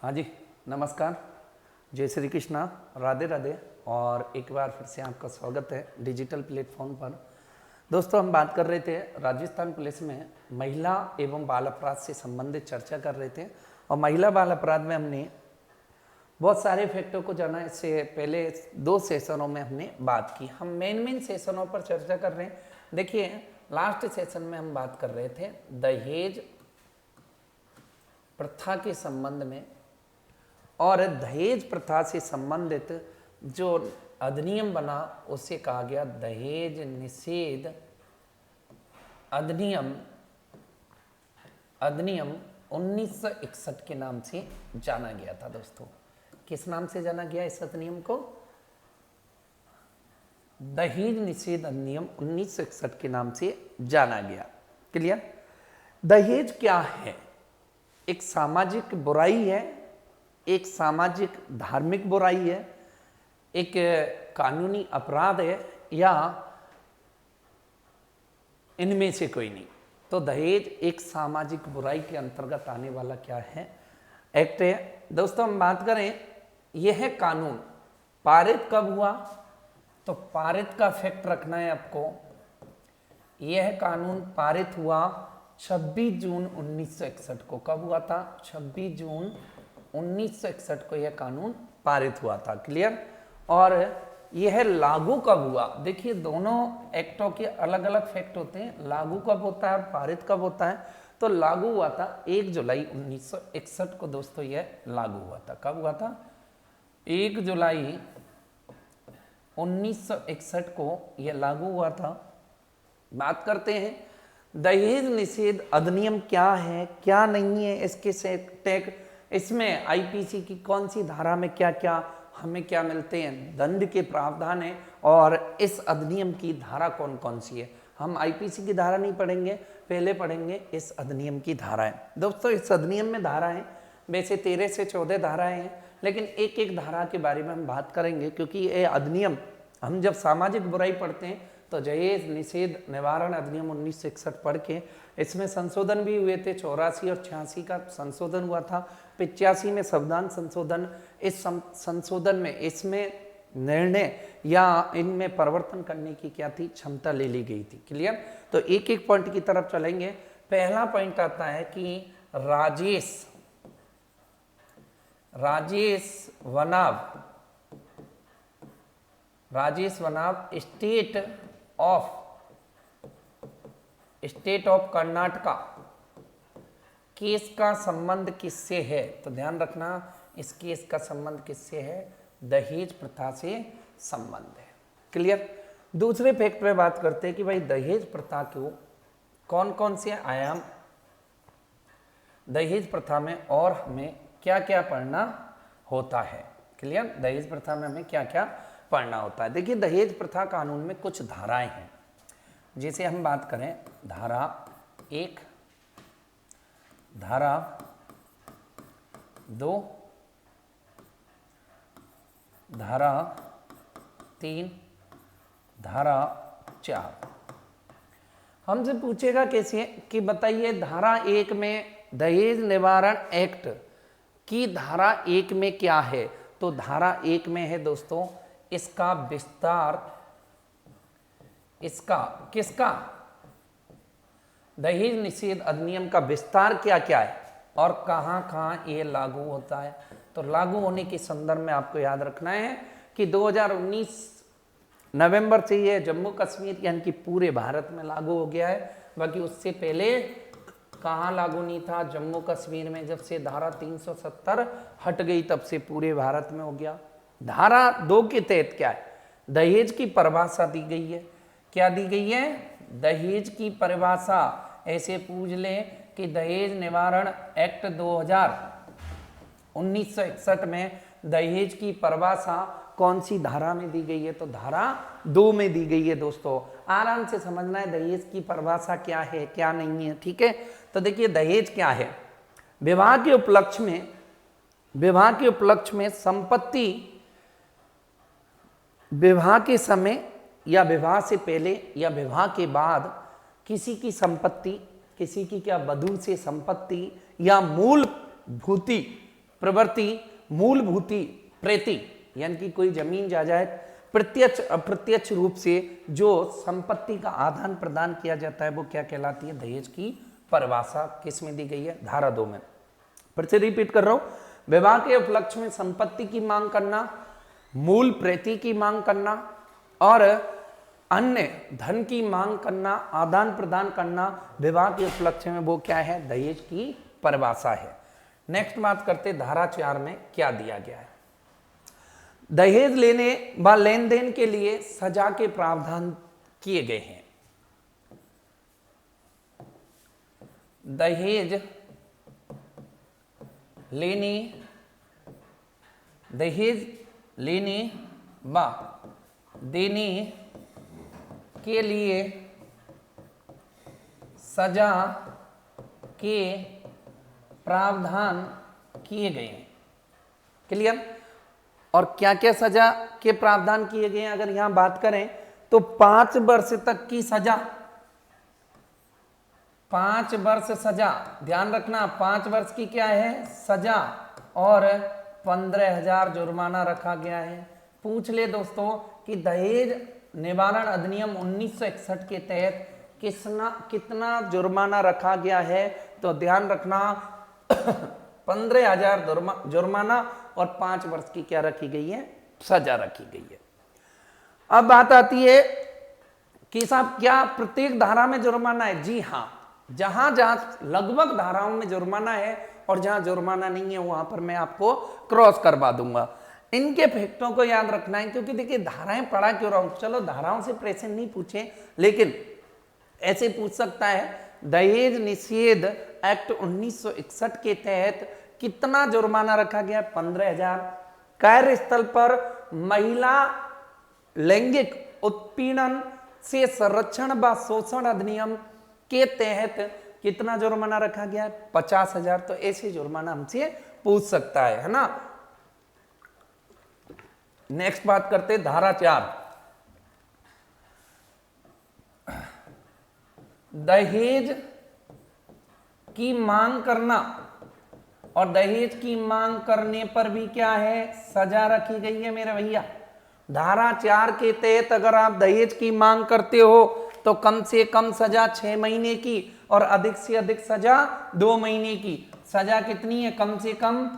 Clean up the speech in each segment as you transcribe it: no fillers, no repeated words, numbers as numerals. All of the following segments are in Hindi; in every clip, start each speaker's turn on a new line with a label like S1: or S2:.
S1: हाँ जी, नमस्कार, जय श्री कृष्णा, राधे राधे। और एक बार फिर से आपका स्वागत है डिजिटल प्लेटफॉर्म पर। दोस्तों, हम बात कर रहे थे राजस्थान पुलिस में महिला एवं बाल अपराध से संबंधित चर्चा कर रहे थे। और महिला बाल अपराध में हमने बहुत सारे फैक्टों को जाना। इससे पहले 2 सेशनों में हमने बात की। हम मेन सेशनों पर चर्चा कर रहे हैं। देखिए, लास्ट सेशन में हम बात कर रहे थे दहेज प्रथा के संबंध में, और दहेज प्रथा से संबंधित जो अधिनियम बना उसे कहा गया दहेज निषेध अधिनियम 1961 के नाम से जाना गया था। दोस्तों, किस नाम से जाना गया इस अधिनियम को? दहेज निषेध अधिनियम 1961 के नाम से जाना गया। क्लियर? दहेज क्या है? एक सामाजिक बुराई है, एक सामाजिक धार्मिक बुराई है, एक कानूनी अपराध है, या इनमें से कोई नहीं? तो दहेज एक सामाजिक बुराई के अंतर्गत आने वाला क्या है? एक्ट है। दोस्तों, हम बात करें, यह है कानून पारित कब हुआ, तो पारित का फैक्ट रखना है आपको। यह कानून पारित हुआ 26 जून 1961 को। कब हुआ था? 26 जून 1961 को यह कानून पारित हुआ था। क्लियर? और यह लागू कब हुआ? देखिए, दोनों एक्टों के अलग अलग फैक्ट होते हैं। लागू कब होता है और पारित कब होता है? तो लागू हुआ था 1 जुलाई 1961 को। दोस्तों, यह लागू हुआ था। कब हुआ था? 1 जुलाई 1961 को यह लागू हुआ था। बात करते हैं दहेज निषेध अधिनियम क्या है, क्या नहीं है, इसके से टैग, इसमें आईपीसी की कौन सी धारा में क्या क्या हमें क्या मिलते हैं, दंड के प्रावधान है, और इस अधिनियम की धारा कौन कौन सी है। हम आईपीसी की धारा नहीं पढ़ेंगे, पहले पढ़ेंगे इस अधिनियम की धाराएं। दोस्तों, इस अधिनियम में धाराएं वैसे 13 से 14 धाराएं हैं, लेकिन एक एक धारा के बारे में हम बात करेंगे, क्योंकि ये अधिनियम, हम जब सामाजिक बुराई पढ़ते हैं तो दहेज निषेध निवारण अधिनियम 1961 पढ़ के इसमें संशोधन भी हुए थे। 84 और 86 का संशोधन हुआ था। 85 में संविधान संशोधन, इस संशोधन में इसमें निर्णय या इनमें परिवर्तन करने की क्या थी, क्षमता ले ली गई थी। क्लियर? तो एक एक पॉइंट की तरफ चलेंगे। पहला पॉइंट आता है कि राजेश वनाव स्टेट ऑफ कर्नाटका केस का संबंध किससे है? तो ध्यान रखना, इस केस का संबंध किससे है? दहेज प्रथा से संबंध है। क्लियर? दूसरे फैक्ट पे बात करते हैं कि भाई दहेज प्रथा को कौन कौन से आयाम दहेज प्रथा में और हमें क्या क्या पढ़ना होता है। क्लियर? दहेज प्रथा में हमें क्या क्या पढ़ना होता है। देखिए, दहेज प्रथा कानून में कुछ धाराएं हैं। जैसे हम बात करें धारा 1, धारा 2, धारा 3, धारा 4। हमसे पूछेगा कैसे कि बताइए धारा 1 में दहेज निवारण एक्ट की धारा 1 में क्या है? तो धारा 1 में है दोस्तों, इसका विस्तार, इसका किसका? दहेज निषेध अधिनियम का विस्तार क्या क्या है और कहां कहां ये लागू होता है। तो लागू होने के संदर्भ में आपको याद रखना है कि 2019 नवंबर से ये जम्मू कश्मीर यानी कि पूरे भारत में लागू हो गया है। बाकी उससे पहले कहाँ लागू नहीं था? जम्मू कश्मीर में। जब से धारा 370 हट गई तब से पूरे भारत में हो गया। धारा 2 के तहत क्या है? दहेज की परिभाषा दी गई है। क्या दी गई है? दहेज की परिभाषा। ऐसे पूछ ले कि दहेज निवारण एक्ट 1961 में दहेज की परिभाषा कौन सी धारा में दी गई है? तो धारा 2 में दी गई है। दोस्तों, आराम से समझना है दहेज की परिभाषा क्या है, क्या नहीं है। ठीक है? तो देखिए, दहेज क्या है? विवाह के उपलक्ष्य में संपत्ति, विवाह के समय या विवाह से पहले या विवाह के बाद किसी की संपत्ति, किसी की क्या वधू से संपत्ति या मूल भूति प्रवृत्ति, मूलभूति, प्रेति, यानी कि कोई जमीन जायदाद प्रत्यक्ष अप्रत्यक्ष रूप से जो संपत्ति का आदान प्रदान किया जाता है वो क्या कहलाती है? दहेज की परिभाषा किस में दी गई है? धारा 2 में। फिर से रिपीट कर रहा हूं, विवाह के उपलक्ष्य में संपत्ति की मांग करना, मूल प्रेति की मांग करना और अन्य धन की मांग करना, आदान प्रदान करना विवाह के उपलक्ष्य में वो क्या है? दहेज की परिभाषा है। नेक्स्ट बात करते धारा 4 में क्या दिया गया है। दहेज लेने व लेन देन के लिए सजा के प्रावधान किए गए हैं। दहेज लेने व देने के लिए सजा के प्रावधान किए गए हैं। क्लियर? और क्या क्या सजा के प्रावधान किए गए हैं अगर यहां बात करें तो 5 वर्ष तक की सजा, 5 वर्ष सजा, ध्यान रखना 5 वर्ष की क्या है? सजा, और 15,000 जुर्माना रखा गया है। पूछ ले दोस्तों कि दहेज निवारण अधिनियम 1961 के तहत कितना जुर्माना रखा गया है? तो ध्यान रखना 15,000 जुर्माना और 5 वर्ष की क्या रखी गई है? सजा रखी गई है। अब बात आती है कि साहब क्या प्रत्येक धारा में जुर्माना है? जी हाँ, जहां जहां लगभग धाराओं में जुर्माना है और जहां जुर्माना नहीं है वहां पर मैं आपको क्रॉस करवा दूंगा। इनके फैक्टों को याद रखना है, क्योंकि देखिए धाराएं पढ़ा क्यों रहा हूं, चलो धाराओं से प्रश्न नहीं पूछे लेकिन ऐसे पूछ सकता है दहेज निषेध एक्ट 1961 के तहत कितना जुर्माना रखा गया? 15,000। कार्यस्थल पर महिला लैंगिक उत्पीड़न से संरक्षण व शोषण अधिनियम के तहत कितना जुर्माना रखा गया? 50,000। तो ऐसे जुर्माना हमसे पूछ सकता है ना। नेक्स्ट बात करते धारा 4, दहेज की मांग करना, और दहेज की मांग करने पर भी क्या है? सजा रखी गई है मेरे भैया। धारा 4 के तहत अगर आप दहेज की मांग करते हो तो कम से कम सजा 6 महीने की और अधिक से अधिक सजा 2 महीने की। सजा कितनी है? कम से कम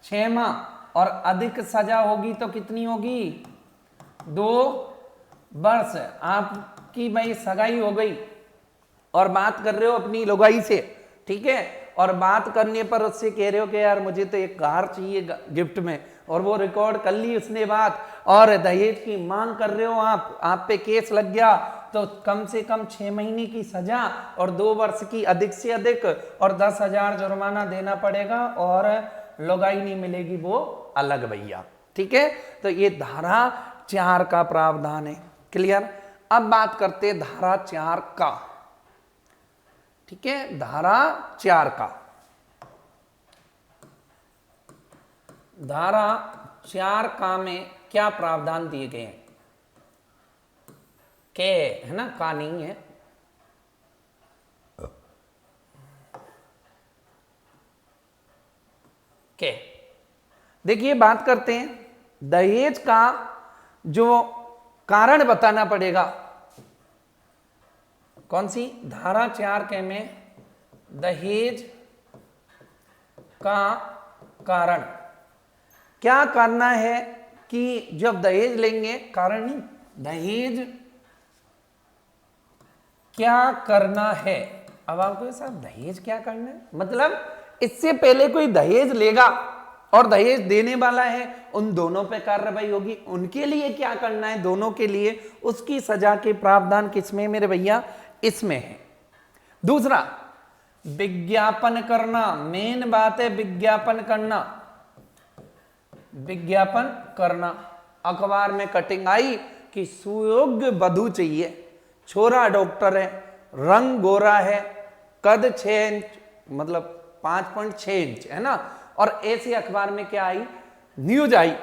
S1: 6 माह, और अधिक सजा होगी तो कितनी होगी? 2 वर्ष। आपकी भाई सगाई हो गई और बात कर रहे हो अपनी लुगाई से, ठीक है, और बात करने पर उससे कह रहे हो कि यार मुझे तो एक कार चाहिए गिफ्ट में, और वो रिकॉर्ड कर ली उसने बात, और दहेज की मांग कर रहे हो आप पे केस लग गया तो कम से कम 6 महीने की सजा और 2 वर्ष की अधिक से अधिक और 10,000 जुर्माना देना पड़ेगा, और लुगाई नहीं मिलेगी वो अलग भैया। ठीक है, तो ये धारा 4 का प्रावधान है। क्लियर? अब बात करते धारा 4 का। ठीक है, धारा 4 का, धारा 4 का में क्या प्रावधान दिए गए हैं? के है ना, का नहीं है। के देखिए बात करते हैं, दहेज का जो कारण बताना पड़ेगा। कौन सी? धारा 4 के में दहेज का कारण क्या करना है कि जब दहेज लेंगे, कारण नहीं, दहेज क्या करना है। अब आपको साहब दहेज क्या करना है मतलब, इससे पहले कोई दहेज लेगा और दहेज देने वाला है, उन दोनों पे कार्रवाई होगी। उनके लिए क्या करना है? दोनों के लिए उसकी सजा के प्रावधान किसमें मेरे भैया? इसमें है। दूसरा, विज्ञापन करना। मेन बात है विज्ञापन करना। विज्ञापन करना, अखबार में कटिंग आई कि सुयोग्य वधू चाहिए, छोरा डॉक्टर है, रंग गोरा है, कद 6 इंच मतलब 5.6 इंच है ना, और ऐसे अखबार में क्या आई? न्यूज आई,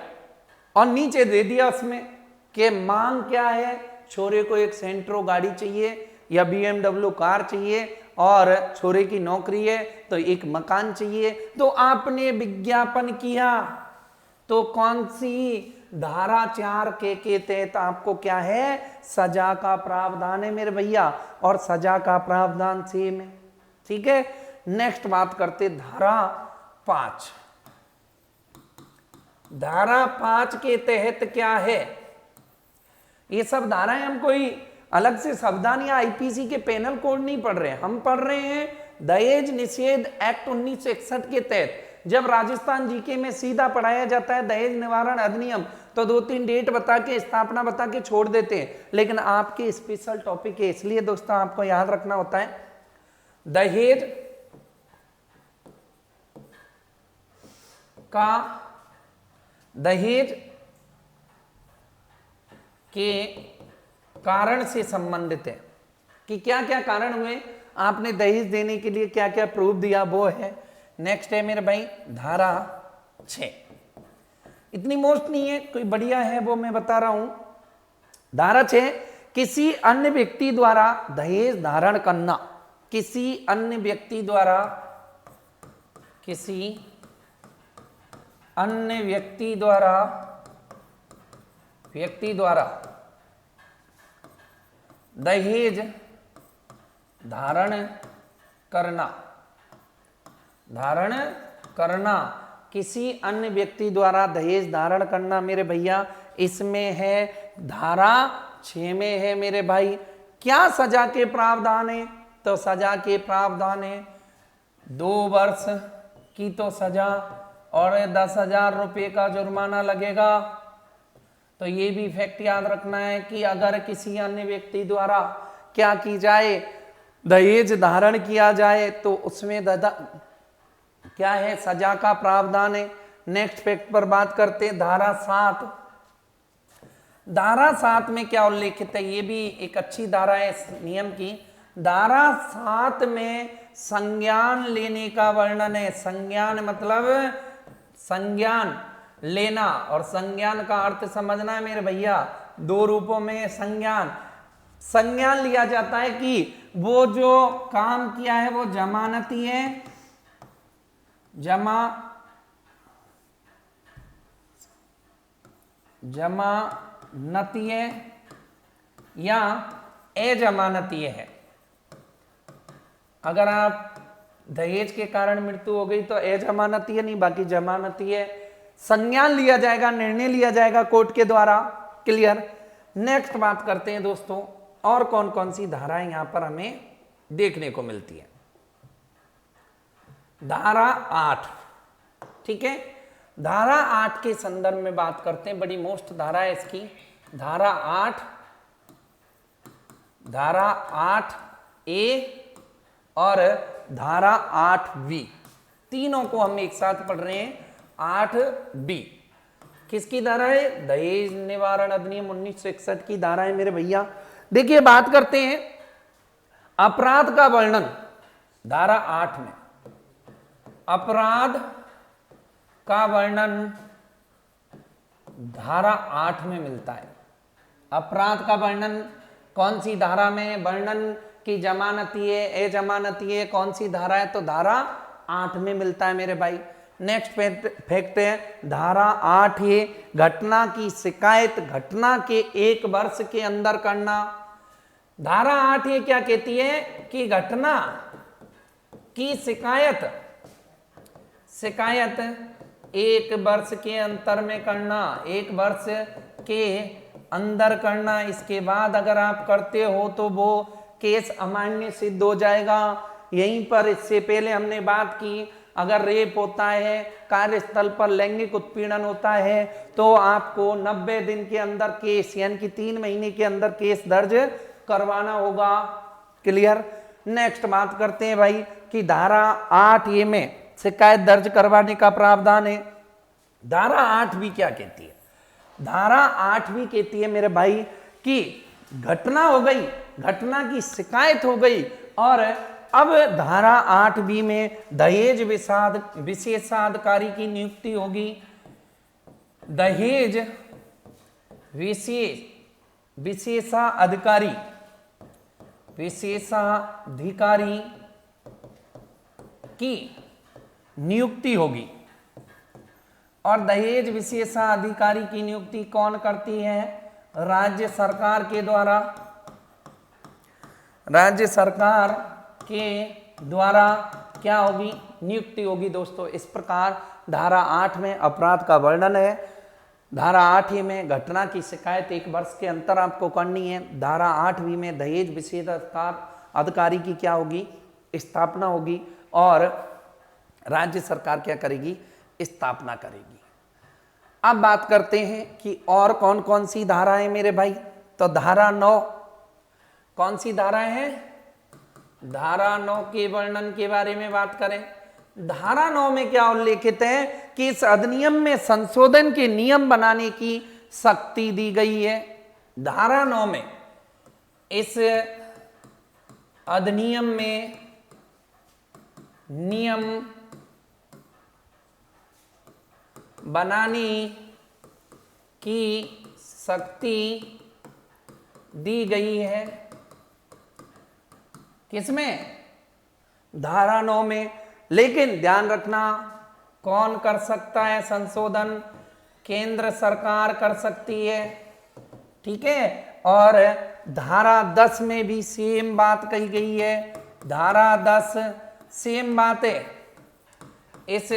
S1: और नीचे दे दिया उसमें कि मांग क्या है, छोरे को एक सेंट्रो गाड़ी चाहिए या BMW कार चाहिए और छोरे की नौकरी है तो एक मकान चाहिए, तो आपने विज्ञापन किया, तो कौन सी धारा 4 के तहत आपको क्या है, सजा का प्रावधान है मेरे भैया, और सजा का प्रावधान सेम है। ठीक है, नेक्स्ट बात करते धारा 5। धारा 5 के तहत क्या है, ये सब धाराएं हम कोई अलग से संविधान या आईपीसी के पेनल कोड नहीं पढ़ रहे हैं, हम पढ़ रहे हैं दहेज निषेध एक्ट 1961 के तहत। जब राजस्थान जीके में सीधा पढ़ाया जाता है दहेज निवारण अधिनियम, तो 2-3 डेट बता के, स्थापना बता के छोड़ देते हैं, लेकिन आपके स्पेशल टॉपिक है, इसलिए दोस्तों आपको याद रखना होता है दहेज के कारण से संबंधित है कि क्या क्या कारण हुए, आपने दहेज देने के लिए क्या क्या प्रूफ दिया, वो है। नेक्स्ट है मेरे भाई धारा 6, इतनी मोस्ट नहीं है, कोई बढ़िया है वो मैं बता रहा हूं। धारा 6, किसी अन्य व्यक्ति द्वारा दहेज धारण करना, किसी अन्य व्यक्ति द्वारा, किसी अन्य व्यक्ति द्वारा दहेज धारण करना, किसी अन्य व्यक्ति द्वारा दहेज धारण करना मेरे भैया, इसमें है धारा 6 में है मेरे भाई। क्या सजा के प्रावधान है, तो सजा के प्रावधान है 2 वर्ष की तो सजा और 10,000 रुपये का जुर्माना लगेगा। तो ये भी फैक्ट याद रखना है कि अगर किसी अन्य व्यक्ति द्वारा क्या की जाए, दहेज धारण किया जाए, तो उसमें क्या है, सजा का प्रावधान है। नेक्स्ट फैक्ट पर बात करते हैं धारा 7। धारा 7 में क्या उल्लेखित है, ये भी एक अच्छी धारा है इस नियम की। धारा 7 में संज्ञान लेने का वर्णन है। संज्ञान मतलब संज्ञान लेना, और संज्ञान का अर्थ समझना है मेरे भैया, 2 रूपों में संज्ञान। संज्ञान लिया जाता है कि वो जो काम किया है वो जमानती है, जमानती है या अजमानती है। अगर आप दहेज के कारण मृत्यु हो गई तो अजमानती है नहीं, बाकी जमानती है। संज्ञान लिया जाएगा, निर्णय लिया जाएगा कोर्ट के द्वारा। क्लियर। नेक्स्ट बात करते हैं दोस्तों, और कौन कौन सी धाराएं यहां पर हमें देखने को मिलती है। धारा 8, ठीक है, धारा 8 के संदर्भ में बात करते हैं, बड़ी मोस्ट धारा है इसकी। धारा 8A और धारा 8B, तीनों को हम एक साथ पढ़ रहे हैं। 8B किसकी धारा है, दहेज निवारण अधिनियम 1961 की धारा है मेरे भैया। देखिए बात करते हैं अपराध का वर्णन। धारा 8 में अपराध का वर्णन धारा 8 में मिलता है। अपराध का वर्णन कौन सी धारा में, वर्णन की जमानती है अजमानती है, कौन सी धारा है, तो धारा 8 में मिलता है मेरे भाई। नेक्स्ट फैक्ट है धारा 8 ये घटना की शिकायत घटना के 1 वर्ष के अंदर करना। धारा 8 ये क्या कहती है कि घटना की शिकायत 1 वर्ष के अंतर में करना, 1 वर्ष के अंदर करना। इसके बाद अगर आप करते हो तो वो केस अमान्य सिद्ध हो जाएगा। यहीं पर इससे पहले हमने बात की, अगर रेप होता है, कार्यस्थल पर लैंगिक उत्पीड़न होता है, तो आपको 90 दिन के अंदर केस, यानी कि 3 महीने के अंदर केस दर्ज करवाना होगा। क्लियर। नेक्स्ट बात करते हैं भाई कि धारा 8A में शिकायत दर्ज करवाने का प्रावधान है। धारा 8B क्या कहती है, धारा 8B कहती है मेरे भाई कि घटना हो गई, घटना की शिकायत हो गई, और अब धारा 8B में दहेज विशेषाधिकारी की नियुक्ति होगी। दहेज विशेषाधिकारी की नियुक्ति होगी। और दहेज विशेषाधिकारी की नियुक्ति कौन करती है? राज्य सरकार के द्वारा। राज्य सरकार के द्वारा क्या होगी? नियुक्ति होगी दोस्तों। इस प्रकार धारा 8 में अपराध का वर्णन है। धारा 8 में घटना की शिकायत 1 वर्ष के अंतर आपको करनी है। धारा 8वीं में दहेज विशेषाधिकार अधिकारी की क्या होगी? स्थापना होगी। और राज्य सरकार क्या करेगी? स्थापना करेगी। अब बात करते हैं कि और कौन कौन सी धाराएं मेरे भाई। तो धारा 9, कौन सी धारा है? धारा 9 के वर्णन के बारे में बात करें। धारा 9 में क्या उल्लेखित है कि इस अधिनियम में संशोधन के नियम बनाने की शक्ति दी गई है। धारा 9 में इस अधिनियम में नियम बनाने की शक्ति दी गई है। किसमें? धारा 9 में। लेकिन ध्यान रखना, कौन कर सकता है संशोधन? केंद्र सरकार कर सकती है। ठीक है। और धारा 10 में भी सेम बात कही गई है। धारा 10 सेम बात है। इस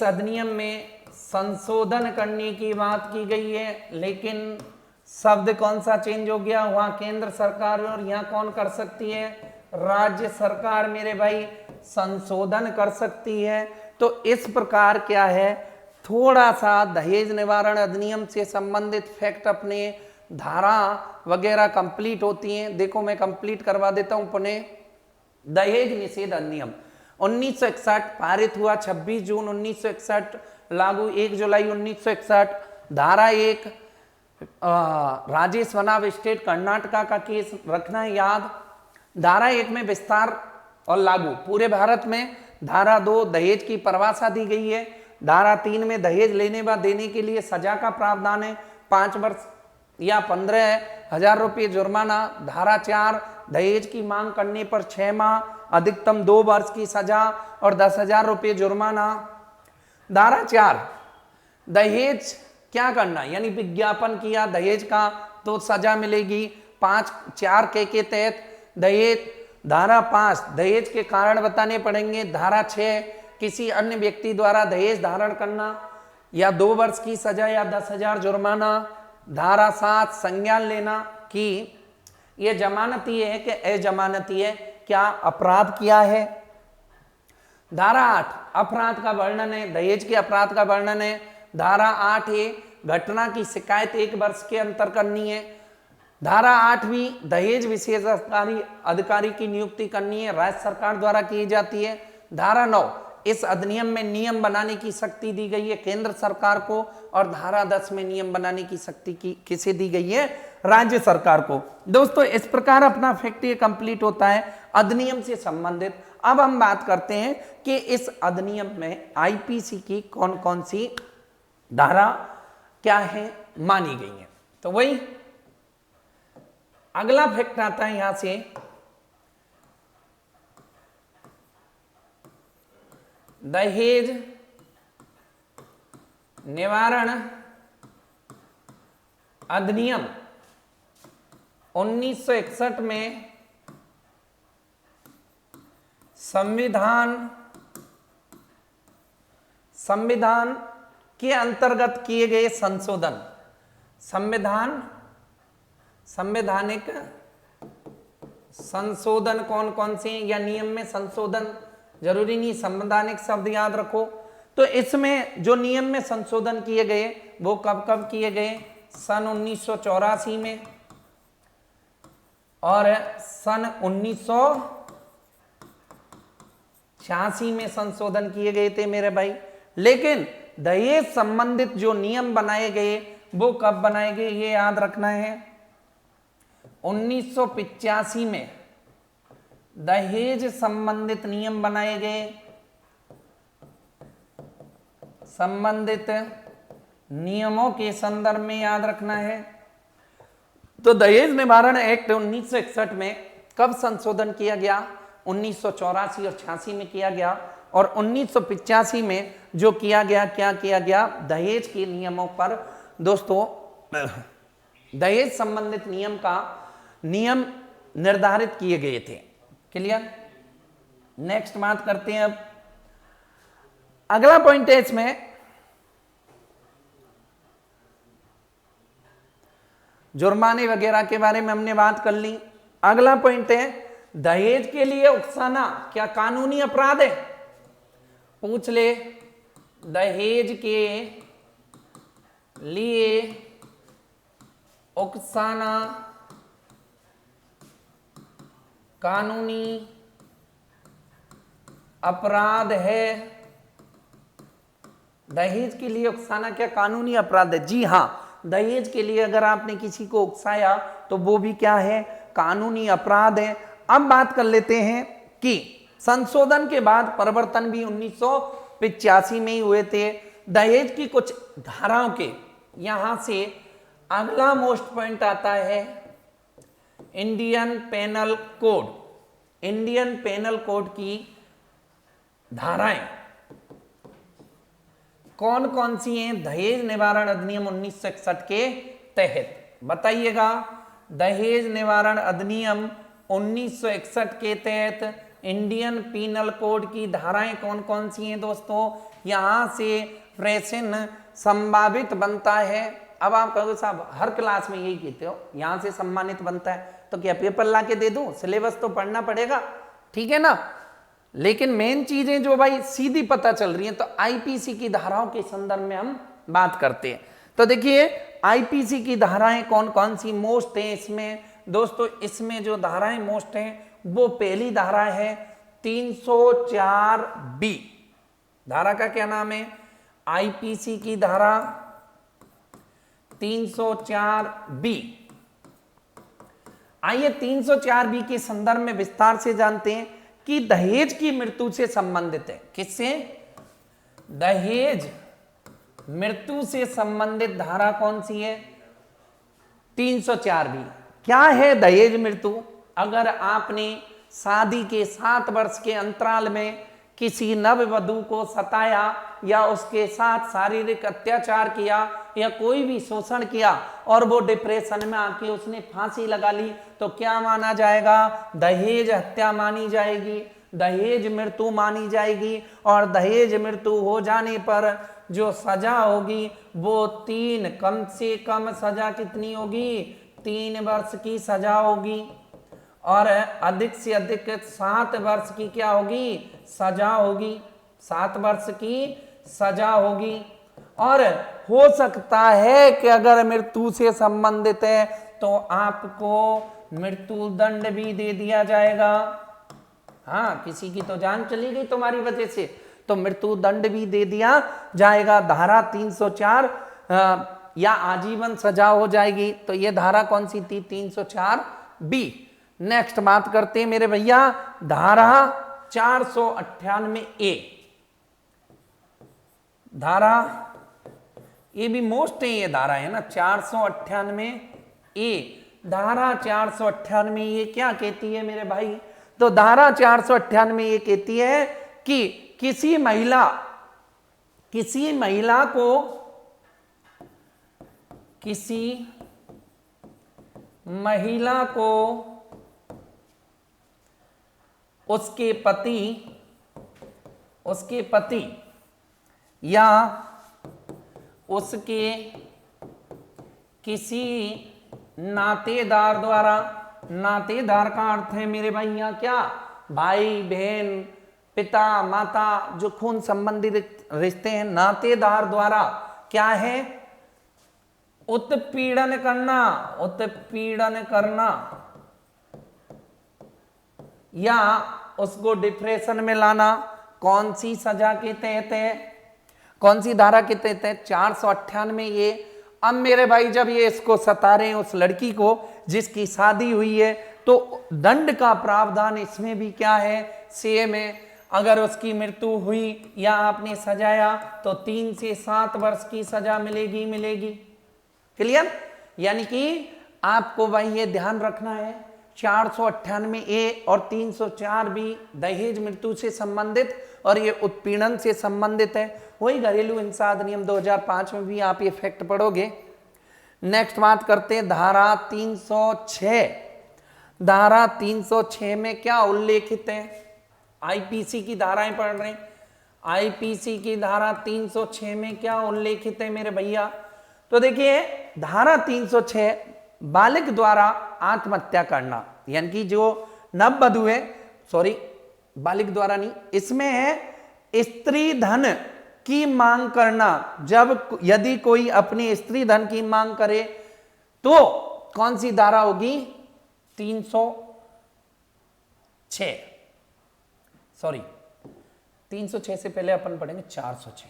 S1: अधिनियम में संशोधन करने की बात की गई है, लेकिन शब्द कौन सा चेंज हो गया? वहां केंद्र सरकार और यहां कौन कर सकती है? राज्य सरकार मेरे भाई संशोधन कर सकती है। तो इस प्रकार क्या है, थोड़ा सा दहेज निवारण अधिनियम से संबंधित फैक्ट अपने धारा वगैरह कंप्लीट होती हैं। देखो मैं कंप्लीट करवा देता हूं पुनः। दहेज निषेध अधिनियम 1961 पारित हुआ 26 जून 1961, लागू 1 जुलाई 1961। धारा 1 राजेश वनाव स्टेट कर्नाटका का केस रखना है याद। धारा 1 में विस्तार और लागू पूरे भारत में। धारा 2 दहेज की परिभाषा दी गई है। धारा 3 में दहेज लेने व देने के लिए सजा का प्रावधान है, 5 वर्ष या 15,000 रुपये जुर्माना। धारा 4 दहेज की मांग करने पर 6 माह अधिकतम 2 वर्ष की सजा और 10,000 रुपये जुर्माना। धारा 4 दहेज क्या करना, यानी विज्ञापन किया दहेज का तो सजा मिलेगी 5(4) के तहत दहेज। धारा 5 दहेज के कारण बताने पड़ेंगे। धारा 6 किसी अन्य व्यक्ति द्वारा दहेज धारण करना या 2 वर्ष की सजा या 10,000 जुर्माना। धारा 7 संज्ञान लेना कि यह जमानती है कि अजमानती है, क्या अपराध किया है। धारा 8 अपराध का वर्णन है, दहेज के अपराध का वर्णन है। धारा 8 है घटना की शिकायत 1 वर्ष के अंतर करनी है। धारा 8वीं दहेज विशेष अधिकारी की नियुक्ति करनी है, राज्य सरकार द्वारा की जाती है। धारा 9 इस अधिनियम में नियम बनाने की शक्ति दी गई है केंद्र सरकार को। और धारा 10 में नियम बनाने की शक्ति किसे दी गई है? राज्य सरकार को। दोस्तों इस प्रकार अपना फैक्ट ये कंप्लीट होता है अधिनियम से संबंधित। अब हम बात करते हैं कि इस अधिनियम में आईपीसी की कौन कौन सी धारा क्या है मानी गई है। तो वही अगला फैक्ट आता है यहां से, दहेज निवारण अधिनियम 1961 में संविधान के अंतर्गत किए गए संशोधन, संवैधानिक संशोधन कौन कौन से, या नियम में संशोधन जरूरी नहीं, संवैधानिक शब्द याद रखो। तो इसमें जो नियम में संशोधन किए गए वो कब कब किए गए? सन 1984 में और सन 1986 में संशोधन किए गए थे मेरे भाई। लेकिन दहेज संबंधित जो नियम बनाए गए वो कब बनाए गए ये याद रखना है। 1985 में दहेज संबंधित नियम बनाए गए। संबंधित नियमों के संदर्भ में याद रखना है। तो दहेज निवारण एक्ट 1961 में कब संशोधन किया गया? 1984 और 86 में किया गया। और 1985 में जो किया गया, क्या किया गया, दहेज के नियमों पर दोस्तों दहेज संबंधित नियम निर्धारित किए गए थे। क्लियर। नेक्स्ट बात करते हैं। अब अगला पॉइंट है इसमें, जुर्माने वगैरह के बारे में हमने बात कर ली। अगला पॉइंट है, दहेज के लिए उकसाना क्या कानूनी अपराध है? पूछ ले, दहेज के लिए उकसाना कानूनी अपराध है? दहेज के लिए उकसाना क्या कानूनी अपराध है? जी हां, दहेज के लिए अगर आपने किसी को उकसाया तो वो भी क्या है, कानूनी अपराध है। अब बात कर लेते हैं कि संशोधन के बाद परिवर्तन भी 1985 में ही हुए थे दहेज की कुछ धाराओं के। यहां से अगला मोस्ट पॉइंट आता है Indian penal code. Indian penal code की धाराएं कौन कौन सी हैं दहेज निवारण अधिनियम 1961 के तहत? बताइएगा। दहेज निवारण अधिनियम 1961 के तहत इंडियन पीनल कोड की धाराएं कौन कौन सी हैं दोस्तों? यहां से प्रश्न संभावित बनता है। अब आप कहोगे साहब हर क्लास में यही कहते हो, यहां से सम्मानित बनता है, तो क्या पेपर ला के दे दूं? सिलेबस तो पढ़ना पड़ेगा, ठीक है ना। लेकिन मेन चीजें जो भाई सीधी पता चल रही हैं, तो आईपीसी की धाराओं के संदर्भ में हम बात करते हैं। तो देखिए आईपीसी की धाराएं कौन कौन सी मोस्ट हैं इसमें दोस्तों? इसमें जो धाराएं मोस्ट हैं वो पहली धारा है 304B। धारा का क्या नाम है? आईपीसी की धारा 304B। आइए 304B के संदर्भ में विस्तार से जानते हैं कि दहेज की मृत्यु से संबंधित है। किससे? दहेज मृत्यु से संबंधित धारा कौन सी है? 304B। क्या है दहेज मृत्यु? अगर आपने शादी के 7 वर्ष के अंतराल में किसी नववधू को सताया या उसके साथ शारीरिक अत्याचार किया या कोई भी शोषण किया और वो डिप्रेशन में आके उसने फांसी लगा ली, तो क्या माना जाएगा? दहेज हत्या मानी जाएगी, दहेज मृत्यु मानी जाएगी। और दहेज मृत्यु हो जाने पर जो सजा होगी वो कम से कम सजा कितनी होगी? 3 वर्ष की सजा होगी और अधिक से अधिक 7 वर्ष की क्या होगी? सजा होगी। 7 वर्ष की सजा होगी। और हो सकता है कि अगर मृत्यु से संबंधित है तो आपको मृत्यु दंड भी दे दिया जाएगा। हाँ, किसी की तो जान चली गई तुम्हारी वजह से, तो मृत्यु दंड भी दे दिया जाएगा। धारा 304 या आजीवन सजा हो जाएगी। तो ये धारा कौन सी थी? 304B। नेक्स्ट बात करते हैं मेरे भैया धारा 498A। धारा ये भी मोस्ट है, ये धारा है ना 498A। धारा 498 ये क्या कहती है मेरे भाई? तो धारा 498 ये कहती है कि किसी महिला को उसके पति या उसके किसी नातेदार द्वारा, नातेदार का अर्थ है मेरे भाई यहाँ क्या? भाई बहन, पिता माता, जो खून संबंधी रिश्ते हैं, नातेदार द्वारा क्या है? उत्पीड़न करना या उसको डिप्रेशन में लाना कौन सी सजा के तहत है? कौन सी धारा के तहत है? 498 ये। अब मेरे भाई जब ये इसको सता रहे हैं उस लड़की को जिसकी शादी हुई है, तो दंड का प्रावधान इसमें भी क्या है? सेम है। अगर उसकी मृत्यु हुई या आपने सजाया तो 3 से 7 वर्ष की सजा मिलेगी। क्लियर? यानी कि आपको भाई ये ध्यान रखना है 498A और 304 भी दहेज मृत्यु से संबंधित और ये उत्पीड़न से संबंधित है। वही घरेलू हिंसा अधिनियम 2005 में भी आप ये फैक्ट पढ़ोगे। नेक्स्ट बात करते हैं धारा 306। धारा 306 में क्या उल्लेखित है? आईपीसी की धाराएं पढ़ रहे हैं। आईपीसी की धारा 306 में क्या उल्लेखित है मेरे भैया? तो देखिए धारा 306 बालिग द्वारा आत्महत्या करना, यानी कि जो नववधु है, सॉरी बालिग द्वारा नहीं, इसमें है स्त्री धन की मांग करना। जब यदि कोई अपनी स्त्री धन की मांग करे तो कौन सी धारा होगी? 306, सॉरी 306 से पहले अपन पढ़ेंगे 406।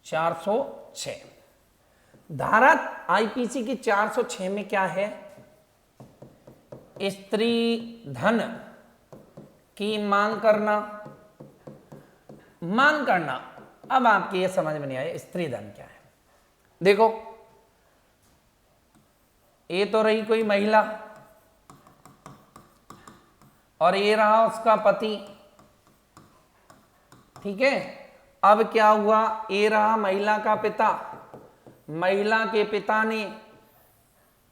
S1: 406 धारा आईपीसी की 406 में क्या है? स्त्री धन की मांग करना। मांग करना, अब आपके ये समझ में नहीं आया स्त्री धन क्या है। देखो ये तो रही कोई महिला और ये रहा उसका पति, ठीक है। अब क्या हुआ? ये रहा महिला का पिता। महिला के पिता ने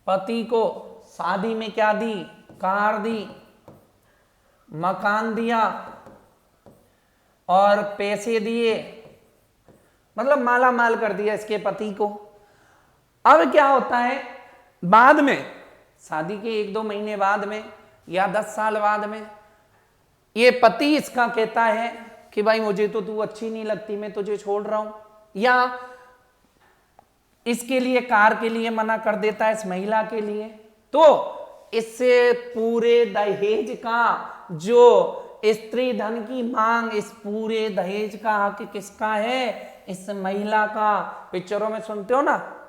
S1: पति को शादी में क्या दी? कार दी, मकान दिया और पैसे दिए, मतलब माला माल कर दिया इसके पति को। अब क्या होता है? बाद में शादी के 1-2 महीने बाद में या 10 साल बाद में ये पति इसका कहता है कि भाई मुझे तो तू अच्छी नहीं लगती, मैं तुझे छोड़ रहा हूं, या इसके लिए कार के लिए मना कर देता है इस महिला के लिए। तो इससे पूरे दहेज का जो स्त्री धन की मांग, इस पूरे दहेज का हक किसका है? इस महिला का। पिक्चरों में सुनते हो ना,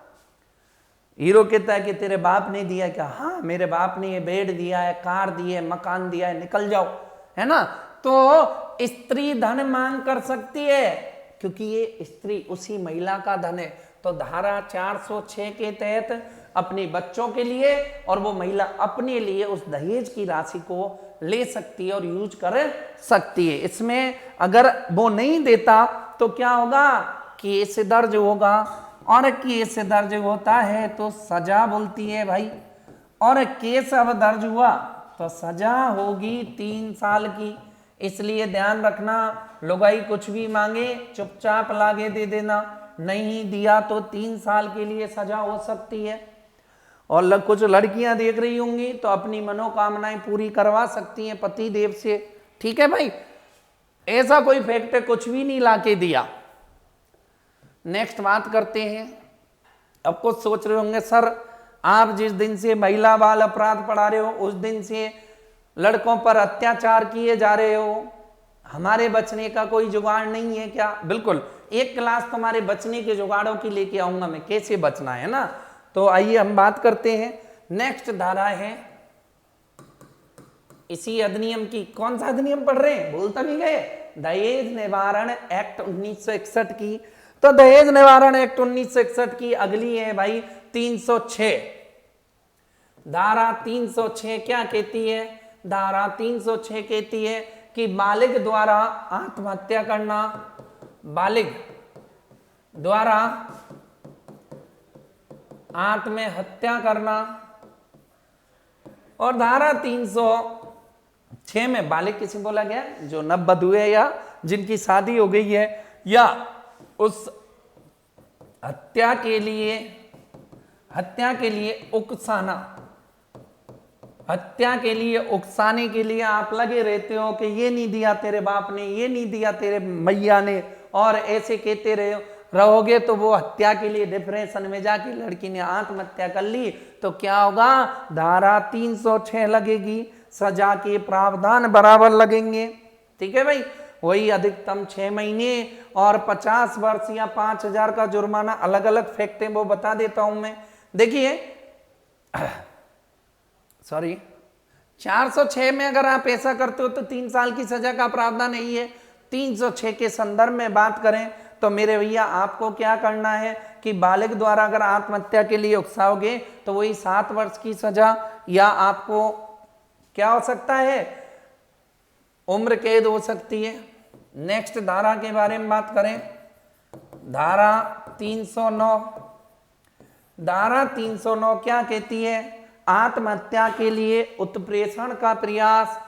S1: हीरो कहता है कि तेरे बाप ने दिया क्या? हाँ मेरे बाप ने ये बेड दिया है, कार दी है, मकान दिया है, निकल जाओ, है ना। तो स्त्री धन मांग कर सकती है क्योंकि ये स्त्री उसी महिला का धन है। तो धारा 406 के तहत अपने बच्चों के लिए और वो महिला अपने लिए उस दहेज की राशि को ले सकती है और यूज कर सकती है। इसमें अगर वो नहीं देता तो क्या होगा? केस दर्ज होगा, और केस दर्ज होता है तो सजा बोलती है भाई, और केस अब दर्ज हुआ तो सजा होगी 3 साल की। इसलिए ध्यान रखना, लुगाई कुछ भी मांगे चुपचाप लागे दे देना, नहीं दिया तो 3 साल के लिए सजा हो सकती है। और कुछ लड़कियां देख रही होंगी तो अपनी मनोकामनाएं पूरी करवा सकती हैं पति देव से, ठीक है भाई। ऐसा कोई फैक्ट कुछ भी नहीं लाके दिया। नेक्स्ट बात करते हैं। अब कुछ सोच रहे होंगे सर आप जिस दिन से महिला बाल अपराध पढ़ा रहे हो उस दिन से लड़कों पर अत्याचार किए जा रहे हो, हमारे बचने का कोई जुगाड़ नहीं है क्या? बिल्कुल, एक क्लास तुम्हारे बचने के जुगाड़ों की लेके आऊंगा मैं, कैसे बचना है ना। तो आइए हम बात करते हैं। नेक्स्ट धारा है इसी अधिनियम की। कौन सा अधिनियम पढ़ रहे हैं? भूल तो नहीं गए? दहेज निवारण एक्ट 1961 की। तो दहेज निवारण एक्ट 1961 की अगली है भाई 306। धारा 306 क्या कहती है? धारा 306 कहती है कि बालिग द्वारा आत्महत्या करना, बालिग द्वारा आत्महत्या करना। और धारा 306 में बालिग किसे बोला गया? जो नववधु है या जिनकी शादी हो गई है, या उस हत्या के लिए उकसाना, हत्या के लिए उकसाने के लिए आप लगे रहते हो कि ये नहीं दिया तेरे बाप ने, ये नहीं दिया तेरे मैया ने, और ऐसे कहते रहोगे तो वो हत्या के लिए डिप्रेशन में जाके लड़की ने आत्महत्या कर ली तो क्या होगा? धारा 306 लगेगी, सजा के प्रावधान बराबर लगेंगे, ठीक है भाई। वही अधिकतम 6 महीने और 50 वर्ष या 5,000 का जुर्माना, अलग अलग फैक्ट है वो बता देता हूं मैं। देखिए सॉरी 406 में अगर आप ऐसा करते हो तो 3 साल की सजा का प्रावधान नहीं है। 306 के संदर्भ में बात करें तो मेरे भैया आपको क्या करना है कि बालिग द्वारा अगर आत्महत्या के लिए उकसाओगे तो वही 7 वर्ष की सजा या आपको क्या हो सकता है, उम्र कैद हो सकती है। नेक्स्ट धारा के बारे में बात करें, धारा 309। धारा 309 क्या कहती है, आत्महत्या के लिए उत्प्रेषण का प्रयास,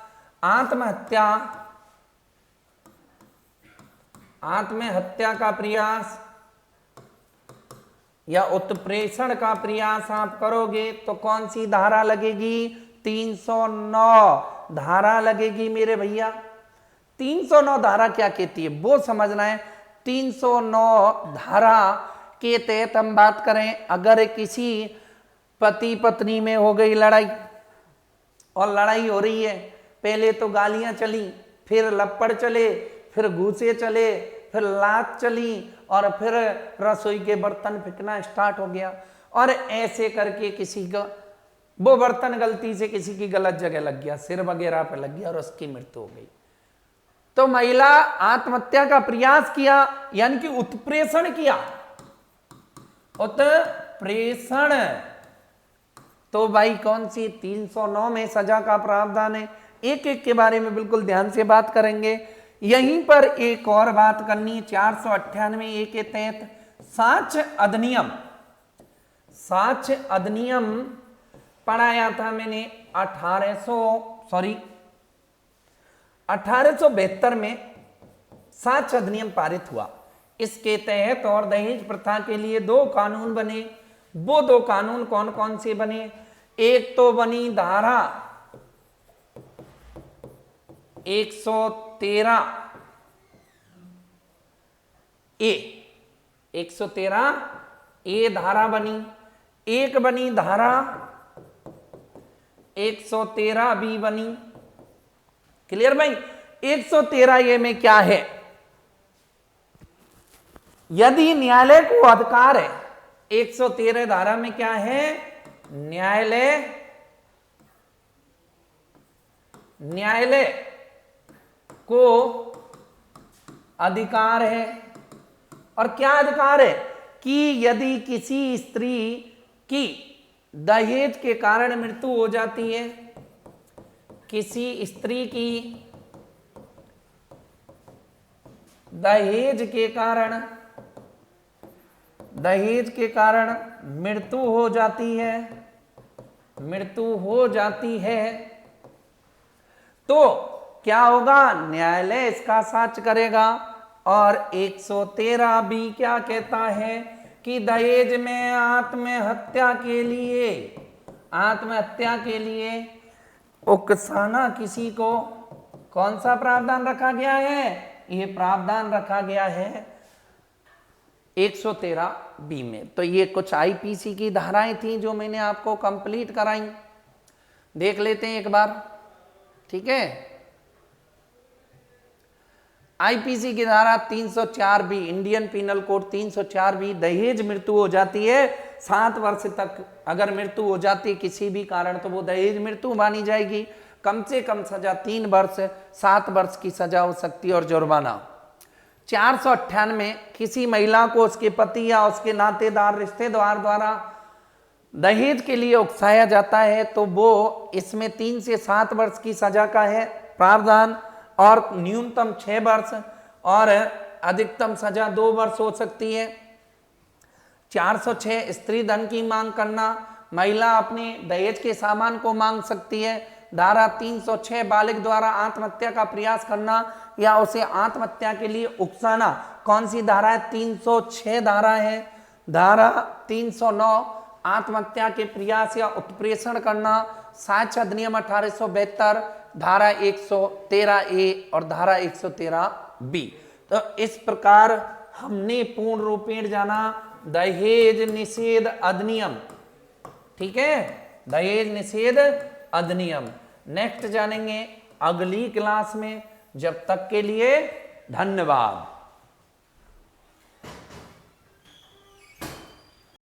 S1: आत्महत्या का प्रयास या उत्प्रेषण का प्रयास आप करोगे तो कौन सी धारा लगेगी, 309 धारा लगेगी मेरे भैया। 309 धारा क्या कहती है वो समझना है। 309 धारा के तहत हम बात करें, अगर किसी पति पत्नी में हो गई लड़ाई, और लड़ाई हो रही है, पहले तो गालियां चली, फिर लपड़ चले, फिर घूसे चले, फिर लात चली, और फिर रसोई के बर्तन फेंकना स्टार्ट हो गया, और ऐसे करके किसी का वो बर्तन गलती से किसी की गलत जगह लग गया, सिर वगैरह पे लग गया और उसकी मृत्यु हो गई। तो महिला आत्महत्या का प्रयास किया, यानी कि उत्प्रेषण किया, उत्प्रेषण, तो भाई कौन सी 309 में सजा का प्रावधान है। एक एक के बारे में बिल्कुल ध्यान से बात करेंगे। यहीं पर एक और बात करनी, 498 के तहत साक्ष्य अधिनियम, साक्ष्य अधिनियम पढ़ाया था मैंने 1872 में साक्ष्य अधिनियम पारित हुआ। इसके तहत और दहेज प्रथा के लिए 2 कानून बने। वो 2 कानून कौन कौन से बने, एक तो बनी धारा 113 ए, 113 ए धारा बनी, एक बनी धारा 113 बी बनी। क्लियर भाई। 113 ए में क्या है, यदि न्यायालय को अधिकार है, 113 धारा में क्या है, न्यायालय को अधिकार है, और क्या अधिकार है कि यदि किसी स्त्री की दहेज के कारण मृत्यु हो जाती है, किसी स्त्री की दहेज के कारण मृत्यु हो जाती है, तो क्या होगा, न्यायालय इसका साक्ष्य करेगा। और 113 बी क्या कहता है कि दहेज में आत्महत्या के लिए उकसाना किसी को, कौन सा प्रावधान रखा गया है, ये प्रावधान रखा गया है 113 बी में। तो ये कुछ आईपीसी की धाराएं थी जो मैंने आपको कंप्लीट कराई, देख लेते हैं एक बार, ठीक है। आईपीसी की धारा 304 B, Indian penal code 304 B, दहेज मृत्यु हो जाती है 7 वर्ष तक, अगर मृत्यु हो जाती है किसी भी कारण तो वो दहेज मृत्यु मानी जाएगी। कम से कम सजा 3 वर्ष, 7 वर्ष की सजा हो सकती है और जुर्माना। 498 किसी महिला को उसके पति या उसके नातेदार रिश्तेदार द्वारा दहेज के लिए उकसाया जाता है तो वो इसमें 3 से 7 वर्ष की सजा का है प्रावधान, और न्यूनतम 6 वर्ष और अधिकतम सजा 2 वर्ष हो सकती है। 406 स्त्री धन की मांग करना, महिला अपने दहेज के सामान को मांग सकती है। धारा 306 बालिग द्वारा आत्महत्या का प्रयास करना या उसे आत्महत्या के लिए उकसाना, कौन सी धारा है, 306 धारा है। धारा 309 आत्महत्या के प्रयास या उत्प्रेषण करना, साक्ष्य अधिनियम 1872, धारा 113 ए और धारा 113 बी। तो इस प्रकार हमने पूर्ण रूपेण जाना दहेज निषेध अधिनियम, ठीक है, दहेज निषेध अधिनियम। नेक्स्ट जानेंगे अगली क्लास में, जब तक के लिए धन्यवाद।